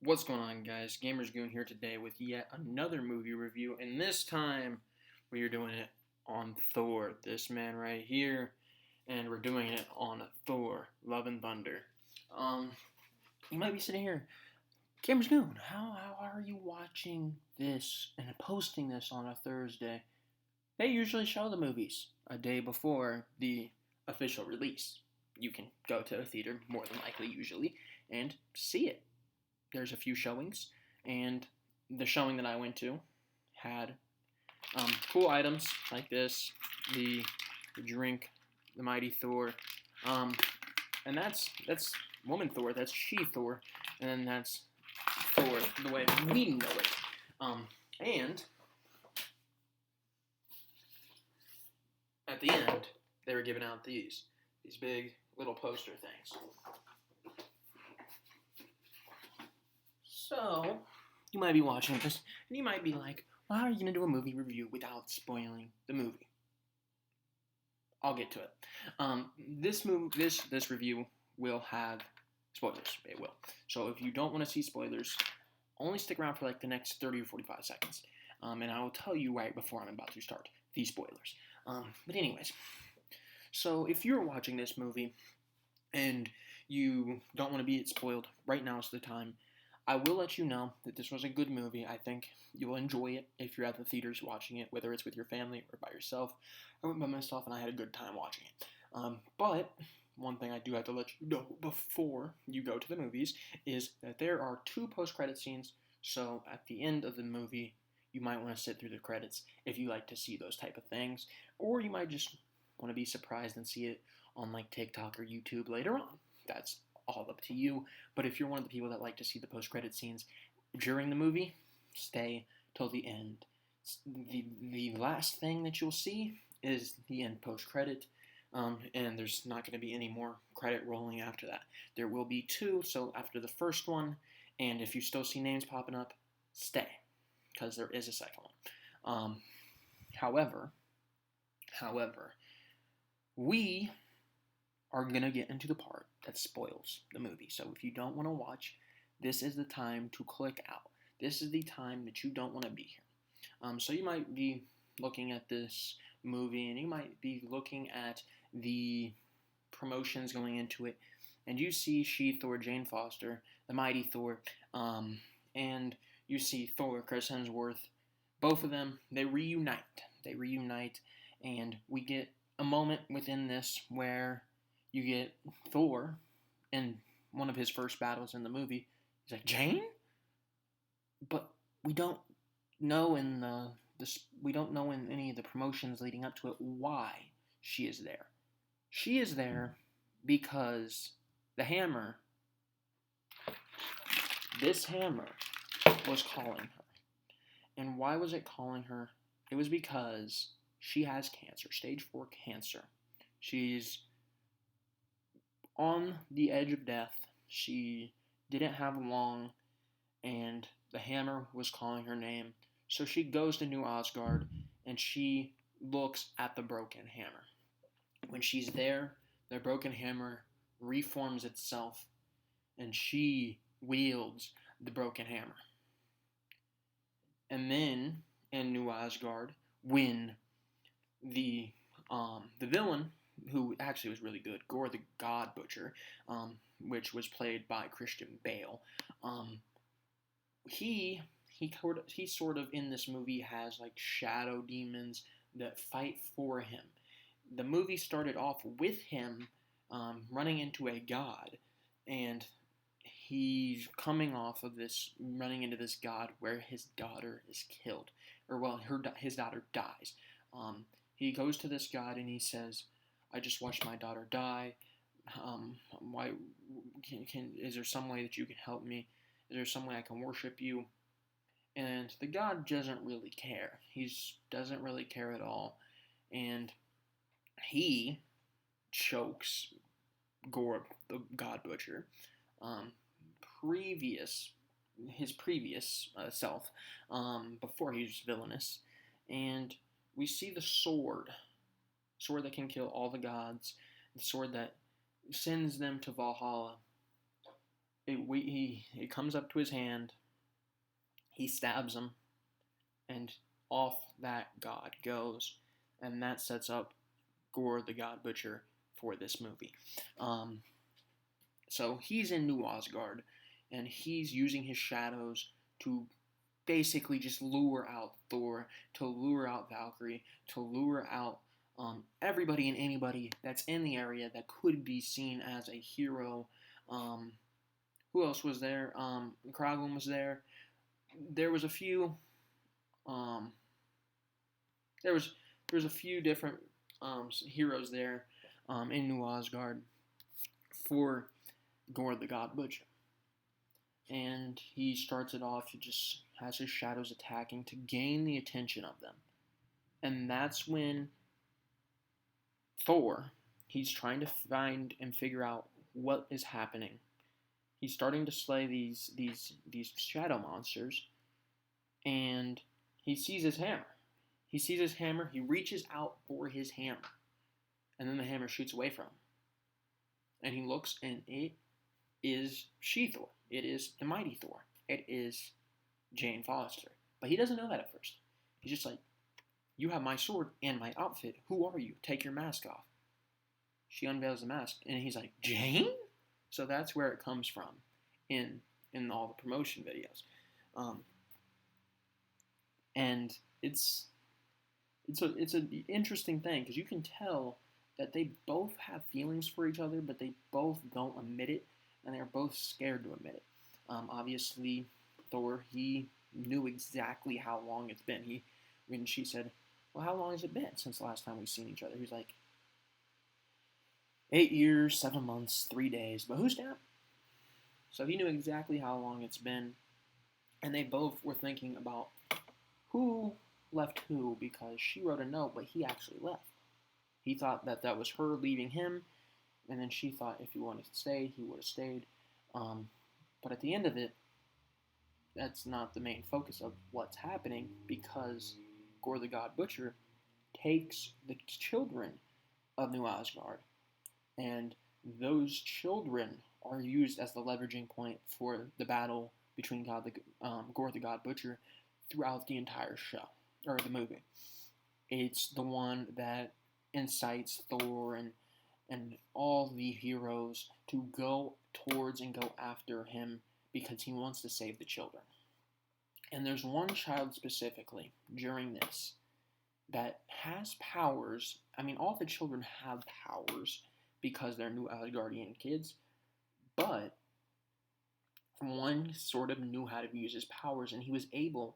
What's going on, guys? Gamers Goon here today with yet another movie review, and this time we are doing it on Thor, this man right here, and we're doing it on Thor, Love and Thunder. You might be sitting here, Gamers Goon, how are you watching this and posting this on a Thursday? They usually show the movies a day before the official release. You can go to a theater, more than likely, usually, and see it. There's a few showings, and the showing that I went to had cool items like this, the drink, the mighty Thor, and that's woman Thor, that's she Thor, and then that's Thor the way we know it. And at the end, they were giving out these big little poster things. So, you might be watching this, and you might be like, well, how are you going to do a movie review without spoiling the movie? I'll get to it. This review will have spoilers. It will. So if you don't want to see spoilers, only stick around for like the next 30 or 45 seconds. And I will tell you right before I'm about to start these spoilers. But anyways, so if you're watching this movie and you don't want to be spoiled, right now is the time. I will let you know that this was a good movie. I think you'll enjoy it if you're at the theaters watching it, whether it's with your family or by yourself. I went by myself and I had a good time watching it. But one thing I do have to let you know before you go to the movies is that there are 2 post-credit scenes. So at the end of the movie, you might want to sit through the credits if you like to see those type of things. Or you might just want to be surprised and see it on like TikTok or YouTube later on. That's all up to you, but if you're one of the people that like to see the post-credit scenes during the movie, stay till the end. The last thing that you'll see is the end post-credit, and there's not going to be any more credit rolling after that. There will be 2, so after the first one, and if you still see names popping up, stay, because there is a second one. However, we are going to get into the part that spoils the movie. So if you don't want to watch, this is the time to click out. This is the time that you don't want to be here. So you might be looking at this movie and you might be looking at the promotions going into it, and you see She-Thor, Jane Foster, the mighty Thor, and you see Thor, Chris Hemsworth. Both of them, they reunite, and we get a moment within this where you get Thor in one of his first battles in the movie. He's like, Jane? But we don't know in any of the promotions leading up to it why she is there. She is there because the hammer, this hammer, was calling her. And why was it calling her? It was because she has cancer, stage 4 cancer. She's on the edge of death. She didn't have long, and the hammer was calling her name. So she goes to New Asgard, and she looks at the broken hammer. When she's there, the broken hammer reforms itself, and she wields the broken hammer. And then, in New Asgard, when the villain, who actually was really good, Gore the God Butcher, which was played by Christian Bale. He sort of in this movie has like shadow demons that fight for him. The movie started off with him running into a god, and he's coming off of this, running into this god where his daughter is killed, or well, his daughter dies. He goes to this god and he says, I just watched my daughter die. Is there some way that you can help me? Is there some way I can worship you? And the god doesn't really care. He doesn't really care at all. And he chokes Gore, the God Butcher, his previous self, before he was villainous. And we see the sword that can kill all the gods, the sword that sends them to Valhalla. it comes up to his hand. He stabs him, and off that god goes, and that sets up Gore the God Butcher for this movie. So he's in New Asgard, and he's using his shadows to basically just lure out Thor, to lure out Valkyrie, to lure out everybody and anybody that's in the area that could be seen as a hero. Who else was there? Kraglin was there. There was a few. There was a few different heroes there in New Asgard for Gore the God Butcher. And he starts it off, he just has his shadows attacking to gain the attention of them. And that's when Thor, he's trying to find and figure out what is happening. He's starting to slay these shadow monsters, and he sees his hammer. He reaches out for his hammer, and then the hammer shoots away from him. And he looks, and it is She-Thor. It is the mighty Thor. It is Jane Foster. But he doesn't know that at first. He's just like, you have my sword and my outfit. Who are you? Take your mask off. She unveils the mask, and he's like, Jane? So that's where it comes from in all the promotion videos. And it's an interesting thing, because you can tell that they both have feelings for each other, but they both don't admit it, and they're both scared to admit it. Obviously, Thor, he knew exactly how long it's been. When she said, well, how long has it been since the last time we've seen each other? He's like, 8 years, 7 months, 3 days, but who's that? So he knew exactly how long it's been, and they both were thinking about who left who, because she wrote a note, but he actually left. He thought that was her leaving him, and then she thought if he wanted to stay, he would have stayed. But at the end of it, that's not the main focus of what's happening, because Gore the God Butcher takes the children of New Asgard, and those children are used as the leveraging point for the battle between Gore the God Butcher throughout the entire show, or the movie. It's the one that incites Thor and all the heroes to go towards and go after him, because he wants to save the children. And there's one child specifically during this that has powers. I mean, all the children have powers because they're New Asgardian kids, but one sort of knew how to use his powers, and he was able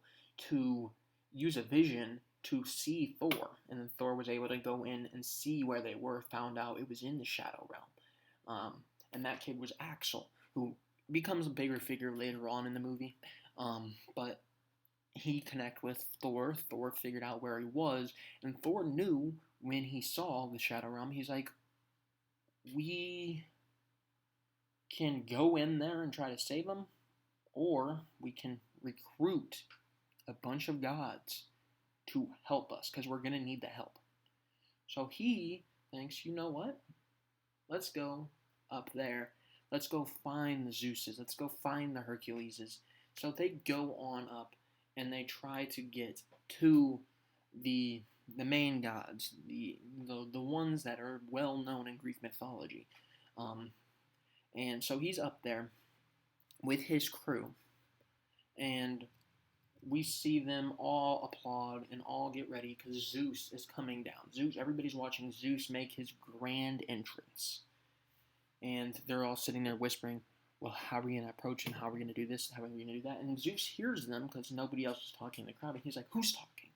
to use a vision to see Thor, and then Thor was able to go in and see where they were, found out it was in the Shadow Realm. And that kid was Axel, who becomes a bigger figure later on in the movie. But he connected with Thor. Thor figured out where he was, and Thor knew when he saw the Shadow Realm, he's like, we can go in there and try to save him, or we can recruit a bunch of gods to help us, because we're going to need the help. So he thinks, you know what? Let's go up there. Let's go find the Zeuses. Let's go find the Herculeses. So they go on up, and they try to get to the main gods, the ones that are well known in Greek mythology. And so he's up there with his crew, and we see them all applaud and all get ready because Zeus is coming down. Zeus, everybody's watching Zeus make his grand entrance. And they're all sitting there whispering, well, how are we going to approach him? How are we going to do this? How are we going to do that? And Zeus hears them because nobody else is talking in the crowd. And he's like, who's talking?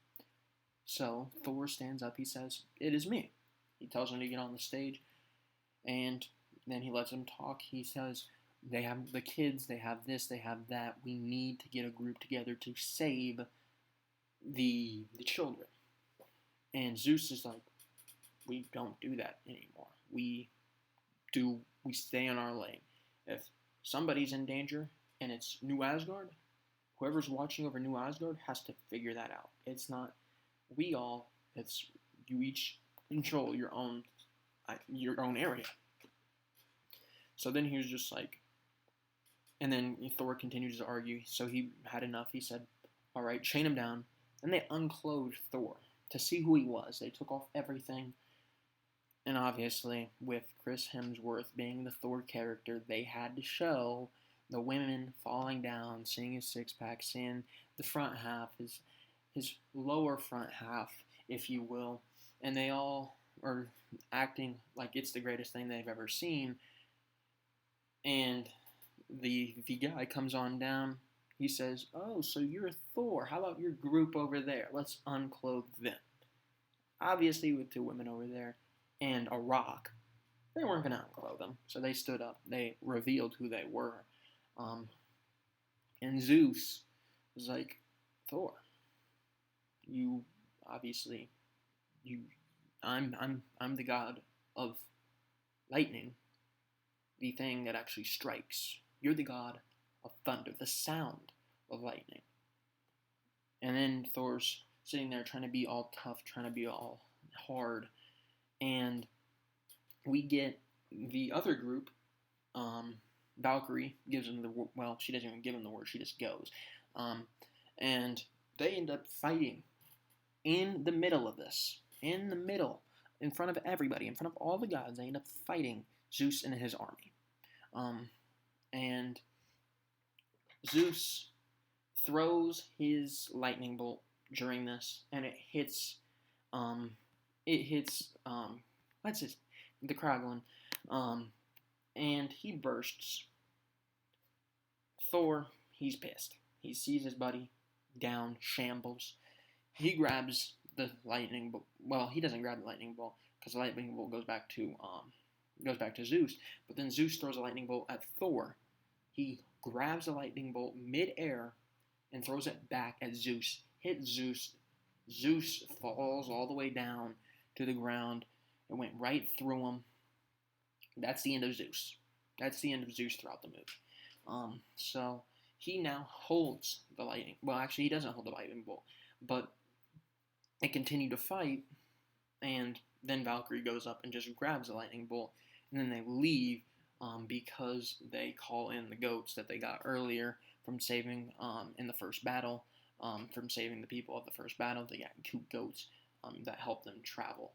So Thor stands up. He says, it is me. He tells them to get on the stage. And then he lets them talk. He says, they have the kids, they have this, they have that. We need to get a group together to save the children. And Zeus is like, we don't do that anymore. We stay in our lane. If somebody's in danger and it's New Asgard, whoever's watching over New Asgard has to figure that out. It's not it's you each control your own area. So then he was just like, And then Thor continues to argue, so he had enough. He said, all right, chain him down. And they unclothed Thor to see who he was. They took off everything. And obviously, with Chris Hemsworth being the Thor character, they had to show the women falling down, seeing his six-pack, seeing the front half, his lower front half, if you will. And they all are acting like it's the greatest thing they've ever seen. And the guy comes on down. He says, oh, so you're Thor. How about your group over there? Let's unclothe them. Obviously, with two women over there and a rock, they weren't going to unclothe them. So they stood up. They revealed who they were. And Zeus was like, Thor, you obviously, I'm the god of lightning, the thing that actually strikes. You're the god of thunder, the sound of lightning. And then Thor's sitting there trying to be all tough, trying to be all hard. And we get the other group, Valkyrie gives him she doesn't even give him the word, she just goes. And they end up fighting in the middle of this. In the middle, in front of everybody, in front of all the gods, they end up fighting Zeus and his army. And Zeus throws his lightning bolt during this, and it hits the Kraglin, and he bursts. Thor, he's pissed. He sees his buddy down, shambles. He grabs the lightning bolt. Well, he doesn't grab the lightning bolt because the lightning bolt goes back to Zeus. But then Zeus throws a lightning bolt at Thor. He grabs the lightning bolt mid-air and throws it back at Zeus. Hits Zeus. Zeus falls all the way down to the ground. It went right through him. That's the end of Zeus. That's the end of Zeus throughout the movie. So he now holds the lightning. Well, actually, he doesn't hold the lightning bolt, but they continue to fight, and then Valkyrie goes up and just grabs the lightning bolt, and then they leave because they call in the goats that they got earlier from saving in the first battle, from saving the people of the first battle. They got 2 goats that helped them travel.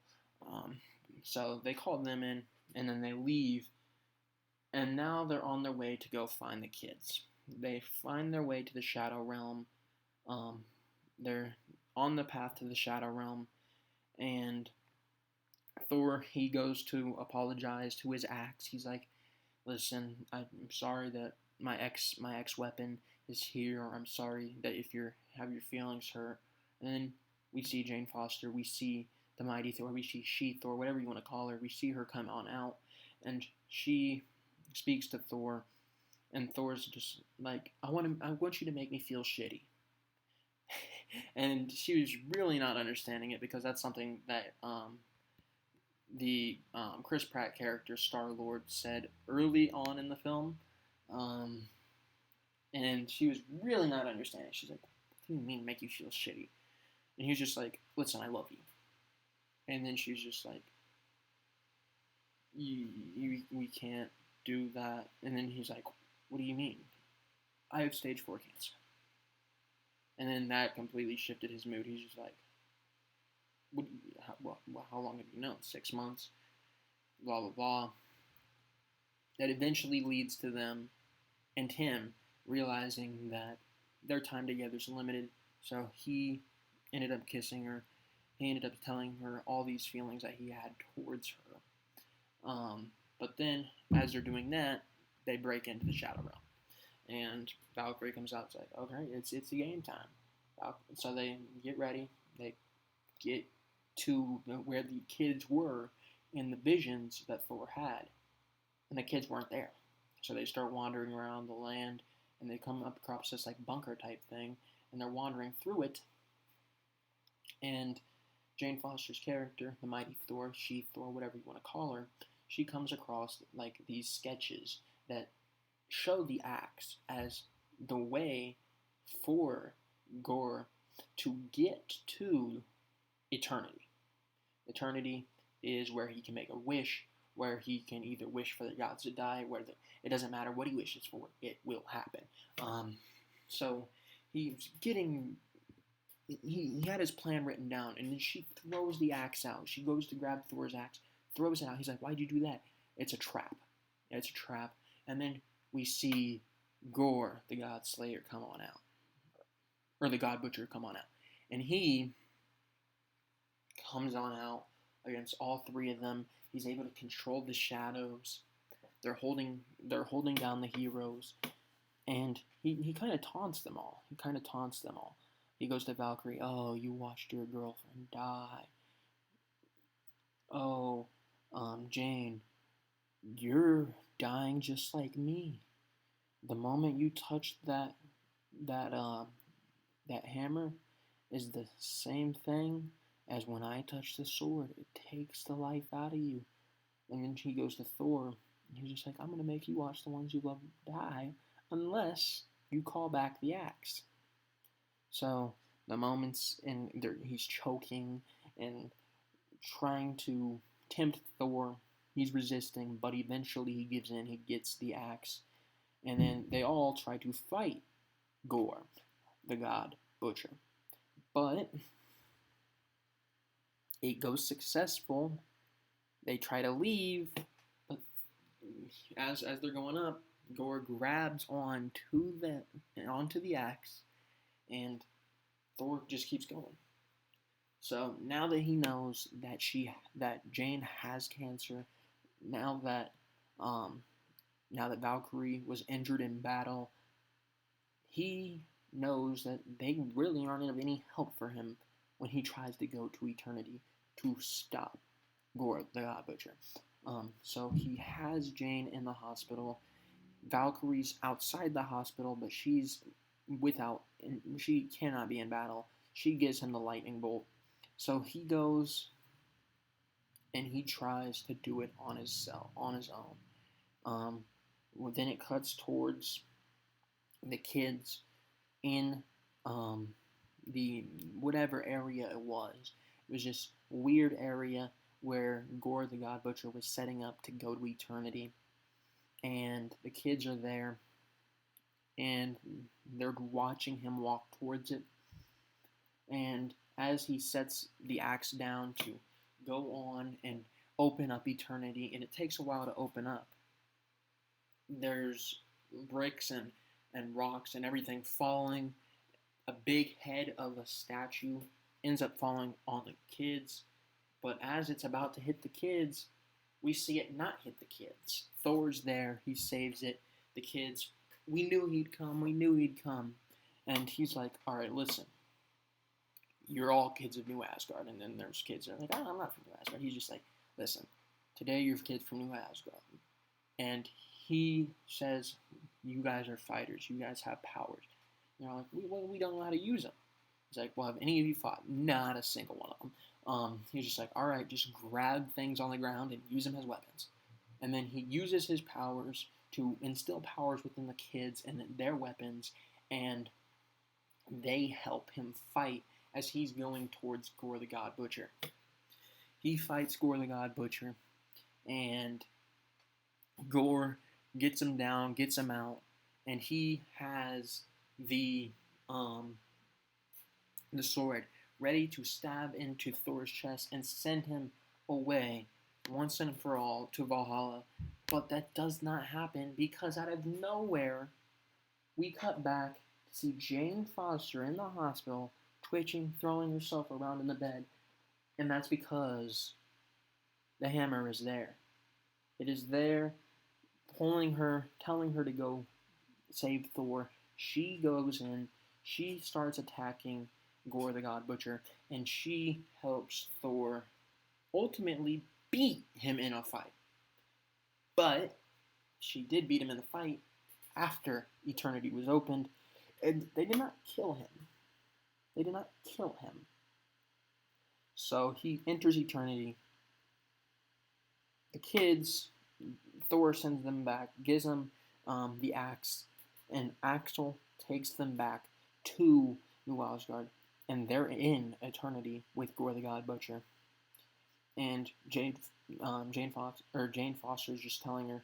So they called them in, and then they leave, and now they're on their way to go find the kids. They find their way to the Shadow Realm. They're on the path to the Shadow Realm, and Thor, he goes to apologize to his axe. He's like, listen, I'm sorry that my ex weapon is here, or I'm sorry that if you have your feelings hurt. And then we see Jane Foster, we see the Mighty Thor, we see She-Thor, whatever you want to call her, we see her come on out, and she speaks to Thor, and Thor's just like, I want you to make me feel shitty. And she was really not understanding it, because that's something that the Chris Pratt character Star-Lord said early on in the film, and she was really not understanding. She's like, what do you mean make you feel shitty? And he was just like, listen, I love you. And then she's just like, we can't do that. And then he's like, what do you mean? I have stage 4 cancer. And then that completely shifted his mood. He's just like, how long have you known? 6 months? Blah, blah, blah. That eventually leads to them and him realizing that their time together is limited. So he ended up kissing her. He ended up telling her all these feelings that he had towards her. But then, as they're doing that, they break into the Shadow Realm. And Valkyrie comes out and says, okay, it's the game time. So they get ready. They get to where the kids were in the visions that Thor had. And the kids weren't there. So they start wandering around the land, and they come up across this like bunker type thing, and they're wandering through it. And Jane Foster's character, the Mighty Thor, She-Thor, whatever you want to call her, she comes across like these sketches that show the axe as the way for Gore to get to eternity. Eternity is where he can make a wish, where he can either wish for the gods to die, it doesn't matter what he wishes for, it will happen. So he's getting. He had his plan written down, and then she throws the axe out. She goes to grab Thor's axe, throws it out. He's like, "Why'd you do that?" It's a trap. It's a trap. And then we see Gore, the God Slayer, come on out, or the God Butcher come on out, and he comes on out against all three of them. He's able to control the shadows. They're holding down the heroes, and he kind of taunts them all. He goes to Valkyrie. "Oh, you watched your girlfriend die. Oh, Jane, you're dying just like me. The moment you touched that hammer is the same thing as when I touch the sword. It takes the life out of you." And then he goes to Thor, and he's just like, "I'm gonna make you watch the ones you love die, unless you call back the axe." So the moments he's choking and trying to tempt Thor. He's resisting, but eventually he gives in. He gets the axe, and then they all try to fight Gore, the God Butcher. But it goes successful. They try to leave, but as they're going up, Gore grabs onto the axe, and Thor just keeps going. So now that he knows that Jane has cancer, now that Valkyrie was injured in battle, he knows that they really aren't of any help for him when he tries to go to eternity to stop Gore, the God Butcher. So he has Jane in the hospital. Valkyrie's outside the hospital, but she cannot be in battle. She gives him the lightning bolt. So he goes and he tries to do it on his own. Then it cuts towards the kids in the whatever area it was. It was just a weird area where Gore the God Butcher was setting up to go to eternity. And the kids are there, and they're watching him walk towards it. And as he sets the axe down to go on and open up eternity, and it takes a while to open up, there's bricks and rocks and everything falling. A big head of a statue ends up falling on the kids, but as it's about to hit the kids, we see it not hit the kids. Thor's there, he saves it. The kids, we knew he'd come. And he's like, "Alright, listen, you're all kids of New Asgard." And then there's kids that are like, "Oh, I'm not from New Asgard." He's just like, "Listen, today you're kids from New Asgard." And he says, "You guys are fighters, you guys have powers." And they're like, we don't know how to use them. He's like, "Well, have any of you fought?" Not a single one of them. He's just like, "Alright, just grab things on the ground and use them as weapons." And then he uses his powers to instill powers within the kids and their weapons, and they help him fight as he's going towards Gore the God Butcher. He fights Gore the God Butcher, and Gore gets him down, gets him out, and he has the sword ready to stab into Thor's chest and send him away once and for all to Valhalla. But that does not happen because out of nowhere, we cut back to see Jane Foster in the hospital, twitching, throwing herself around in the bed. And that's because the hammer is there. It is there, pulling her, telling her to go save Thor. She goes in, she starts attacking Gore the God Butcher, and she helps Thor ultimately beat him in a fight. But she did beat him in the fight after eternity was opened, and they did not kill him. So he enters eternity. The kids, Thor sends them back, gives them the axe, and Axel takes them back to New Asgard, and they're in eternity with Gore the God Butcher. And Jane Foster's just telling her,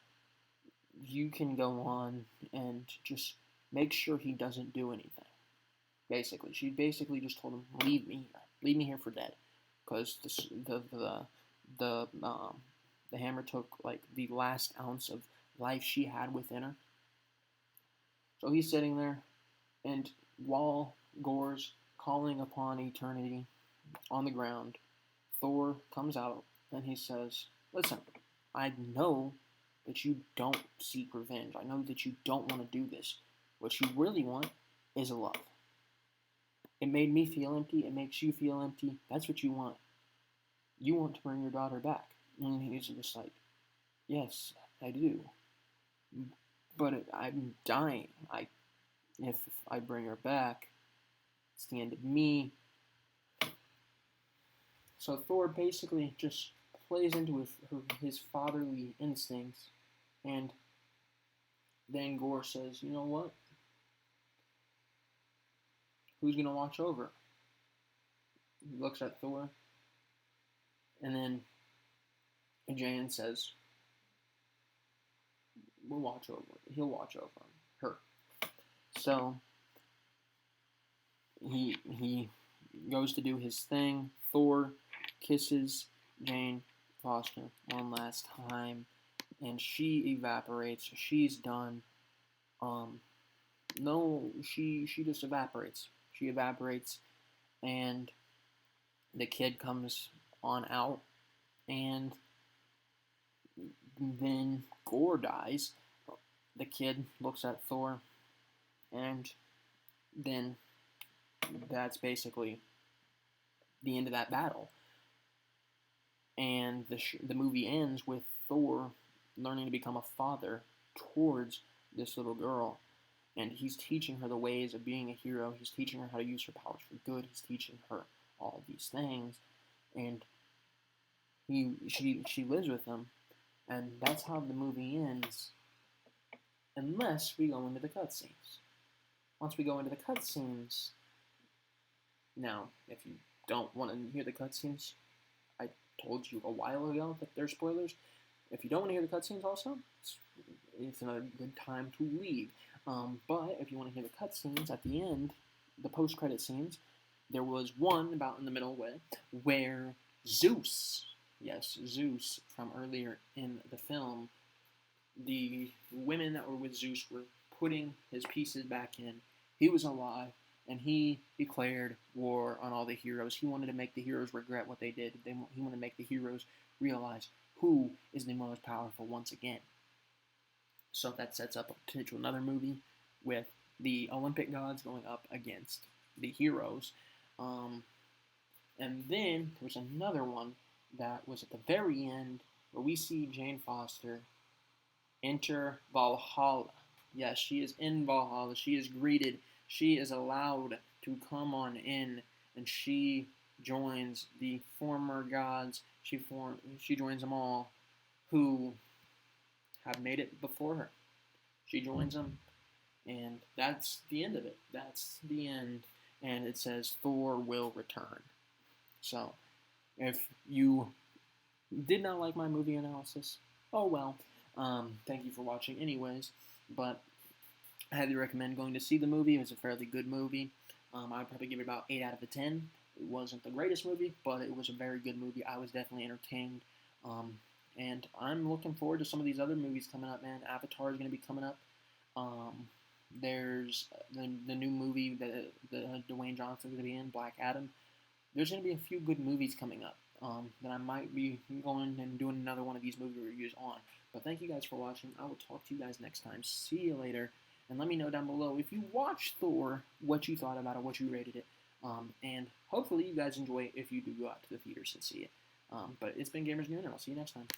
you can go on and just make sure he doesn't do anything. Basically, she basically just told him, leave me here for dead, because the hammer took like the last ounce of life she had within her. So he's sitting there, and while Gor's calling upon eternity on the ground, Thor comes out and he says, listen, I know that you don't seek revenge. I know that you don't want to do this. What you really want is love. It made me feel empty. It makes you feel empty. That's what you want. You want to bring your daughter back. And he's just like, yes, I do. But I'm dying. If I bring her back, it's the end of me. So Thor basically just plays into his fatherly instincts, and then Gorr says, you know what? Who's going to watch over? He looks at Thor, and then Jane says, he'll watch over her. So he goes to do his thing. Thor kisses Jane Foster one last time, and she evaporates. She's done. No, she just evaporates. She evaporates, and the kid comes on out, and then Gorr dies. The kid looks at Thor, and then that's basically the end of that battle. And the movie ends with Thor learning to become a father towards this little girl. And he's teaching her the ways of being a hero. He's teaching her how to use her powers for good. He's teaching her all of these things. And she lives with him. And that's how the movie ends. Unless we go into the cutscenes. Once we go into the cutscenes, now, if you don't want to hear the cutscenes, I told you a while ago that they're spoilers. If you don't want to hear the cutscenes also, it's another good time to leave. But if you want to hear the cutscenes at the end, the post-credit scenes, there was one about in the middle where Zeus, yes, Zeus from earlier in the film, the women that were with Zeus were putting his pieces back in. He was alive, and he declared war on all the heroes. He wanted to make the heroes regret what they did. He wanted to make the heroes realize who is the most powerful once again. So that sets up to another movie with the Olympic gods going up against the heroes. And then there's another one that was at the very end where we see Jane Foster enter Valhalla. Yes, she is in Valhalla. She is greeted. She is allowed to come on in, and she joins the former gods. She joins them all who have made it before her. She joins them, and that's the end of it. That's the end, and it says Thor will return. So, if you did not like my movie analysis, oh well. Thank you for watching anyways, but I highly recommend going to see the movie. It was a fairly good movie. I'd probably give it about 8 out of 10. It wasn't the greatest movie, but it was a very good movie. I was definitely entertained. And I'm looking forward to some of these other movies coming up, man. Avatar is going to be coming up. There's the new movie that Dwayne Johnson's going to be in, Black Adam. There's going to be a few good movies coming up that I might be going and doing another one of these movie reviews on. But thank you guys for watching. I will talk to you guys next time. See you later. And let me know down below if you watched Thor, what you thought about it, what you rated it. And hopefully you guys enjoy it if you do go out to the theaters and see it. But it's been Gamers New, and I'll see you next time.